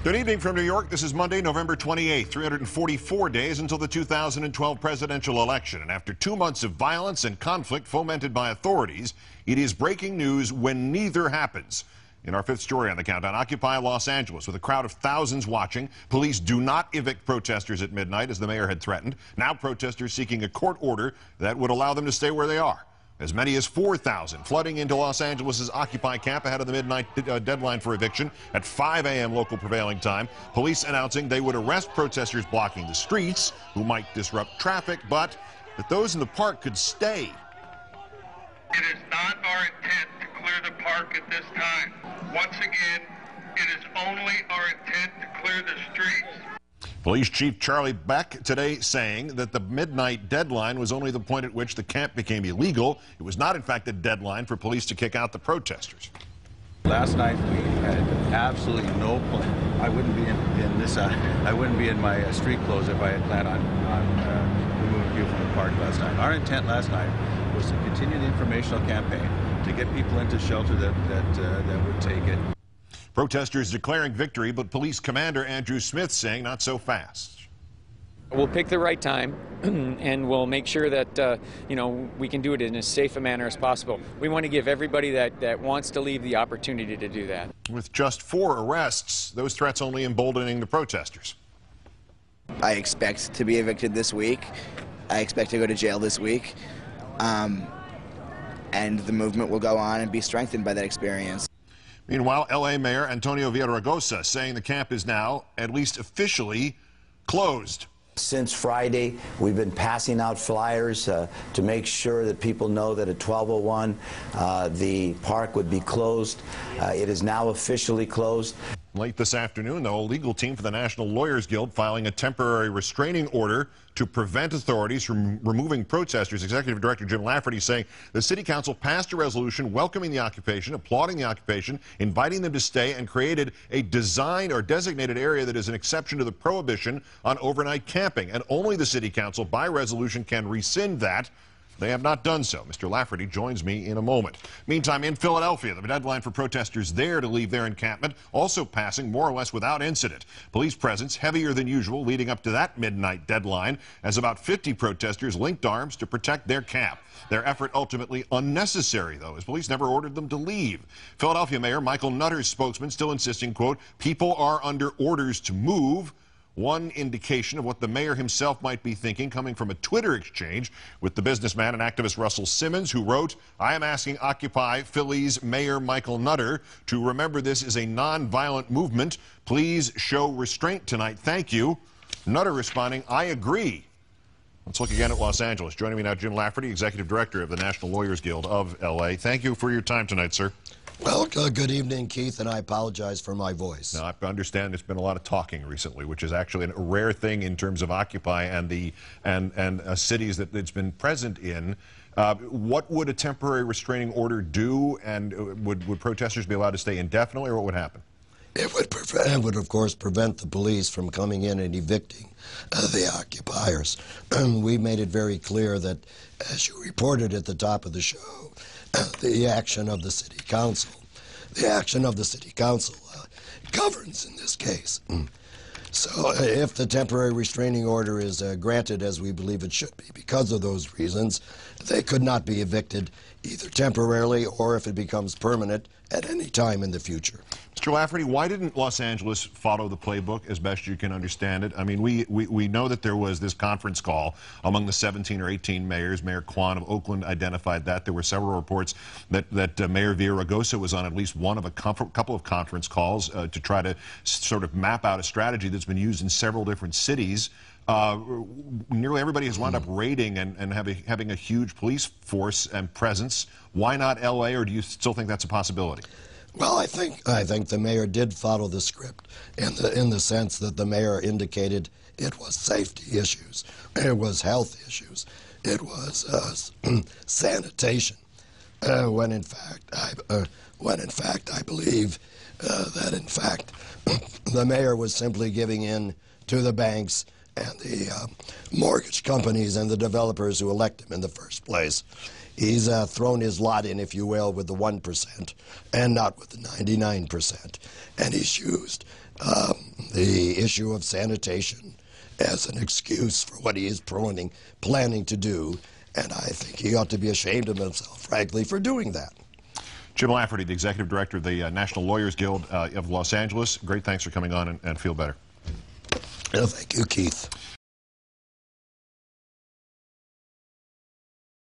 Good evening from New York. This is Monday, November 28th, 344 days until the 2012 presidential election. And after 2 months of violence and conflict fomented by authorities, it is breaking news when neither happens. In our fifth story on the countdown, Occupy Los Angeles with a crowd of thousands watching. Police do not evict protesters at midnight as the mayor had threatened. Now protesters seeking a court order that would allow them to stay where they are. As many as 4,000 flooding into Los Angeles' Occupy camp ahead of the midnight deadline for eviction at 5 a.m. local prevailing time. Police announcing they would arrest protesters blocking the streets who might disrupt traffic, but that those in the park could stay. It is not our intent to clear the park at this time. Once again, it is only our intent to clear the streets. Police Chief Charlie Beck today saying that the midnight deadline was only the point at which the camp became illegal. It was not, in fact, a deadline for police to kick out the protesters. Last night we had absolutely no plan. I wouldn't be in this. I wouldn't be in my street clothes if I had planned on removing people from the park last night. Our intent last night was to continue the informational campaign to get people into shelter that would take it. Protesters declaring victory, but police commander Andrew Smith saying not so fast. We'll pick the right time and we'll make sure that we can do it in as safe a manner as possible. We want to give everybody that wants to leave the opportunity to do that. With just 4 arrests, those threats only emboldening the protesters. I expect to be evicted this week. I expect to go to jail this week. And the movement will go on and be strengthened by that experience. Meanwhile, L.A. Mayor Antonio Villaraigosa saying the camp is now, at least officially, closed. Since Friday, we've been passing out flyers to make sure that people know that at 12:01 the park would be closed. It is now officially closed. Late this afternoon, the legal team for the National Lawyers Guild filing a temporary restraining order to prevent authorities from removing protesters. Executive Director Jim Lafferty saying the City Council passed a resolution welcoming the occupation, applauding the occupation, inviting them to stay, and created a designed or designated area that is an exception to the prohibition on overnight camping. And only the City Council, by resolution, can rescind that. They have not done so. Mr. Lafferty joins me in a moment. Meantime, in Philadelphia, the deadline for protesters there to leave their encampment also passing more or less without incident. Police presence heavier than usual leading up to that midnight deadline as about 50 protesters linked arms to protect their camp. Their effort ultimately unnecessary, though, as police never ordered them to leave. Philadelphia Mayor Michael Nutter's spokesman still insisting, quote, people are under orders to move. One indication of what the mayor himself might be thinking coming from a Twitter exchange with the businessman and activist Russell Simmons, who wrote, I am asking Occupy Philly's Mayor Michael Nutter to remember this is a non-violent movement. Please show restraint tonight. Thank you. Nutter responding, I agree. Let's look again at Los Angeles. Joining me now, Jim Lafferty, Executive Director of the National Lawyers Guild of L.A. Thank you for your time tonight, sir. Well, good evening, Keith, and I apologize for my voice. Now, I understand there's been a lot of talking recently, which is actually a rare thing in terms of Occupy and the cities that it's been present in. What would a temporary restraining order do, and would protesters be allowed to stay indefinitely, or what would happen? It would, of course, prevent the police from coming in and evicting the occupiers. We made it very clear that, as you reported at the top of the show, the action of the City Council governs in this case. So if the temporary restraining order is granted, as we believe it should be, because of those reasons, they could not be evicted either temporarily or, if it becomes permanent, at any time in the future. Mr. Lafferty, why didn't Los Angeles follow the playbook as best you can understand it? I mean, we know that there was this conference call among the 17 or 18 mayors. Mayor Kwan of Oakland identified that. There were several reports that Mayor Villaraigosa was on at least one of a couple of conference calls to try to sort of map out a strategy that's been used in several different cities. Nearly everybody has wound up raiding and having a huge police force and presence. Why not L.A., or do you still think that's a possibility? Well, I think the mayor did follow the script in the sense that the mayor indicated it was safety issues, it was health issues, it was sanitation. When in fact I believe that in fact the mayor was simply giving in to the banks and the mortgage companies and the developers who elect him in the first place. He's thrown his lot in, if you will, with the 1% and not with the 99%. And he's used the issue of sanitation as an excuse for what he is planning to do, and I think he ought to be ashamed of himself, frankly, for doing that. Jim Lafferty, the Executive Director of the National Lawyers Guild of Los Angeles, great thanks for coming on and feel better. Thank you, Keith.